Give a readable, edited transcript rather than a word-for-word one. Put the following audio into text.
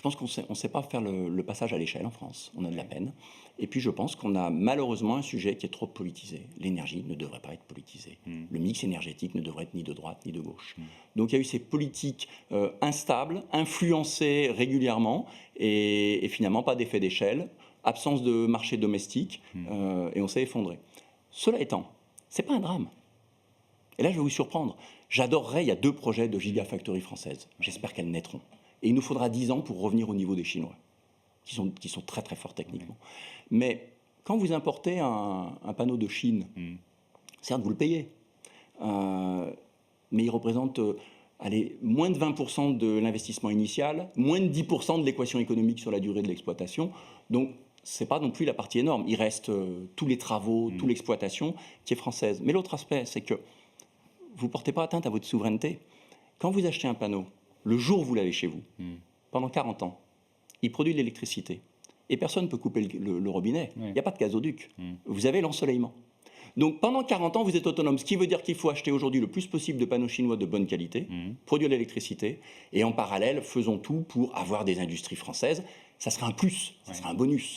Je pense qu'on ne sait pas faire le passage à l'échelle en France. On a de la peine. Et puis, je pense qu'on a malheureusement un sujet qui est trop politisé. L'énergie ne devrait pas être politisée. Le mix énergétique ne devrait être ni de droite ni de gauche. Donc, il y a eu ces politiques instables, influencées régulièrement, et finalement, pas d'effet d'échelle, absence de marché domestique, et on s'est effondré. Cela étant, ce n'est pas un drame. Et là, je vais vous surprendre. J'adorerais, il y a 2 projets de gigafactory françaises. J'espère qu'elles naîtront. Et il nous faudra 10 ans pour revenir au niveau des Chinois, qui sont très très forts techniquement. Mais quand vous importez un panneau de Chine, certes, vous le payez, mais il représente moins de 20% de l'investissement initial, moins de 10% de l'équation économique sur la durée de l'exploitation. Donc, ce n'est pas non plus la partie énorme. Il reste tous les travaux, toute l'exploitation qui est française. Mais l'autre aspect, c'est que vous ne portez pas atteinte à votre souveraineté. Quand vous achetez un panneau, le jour où vous l'avez chez vous, pendant 40 ans, il produit de l'électricité. Et personne ne peut couper le robinet. Il n'y a pas de gazoduc. Vous avez l'ensoleillement. Donc pendant 40 ans, vous êtes autonome. Ce qui veut dire qu'il faut acheter aujourd'hui le plus possible de panneaux chinois de bonne qualité, produire de l'électricité, et en parallèle, faisons tout pour avoir des industries françaises. Ça sera un plus, ça sera un bonus.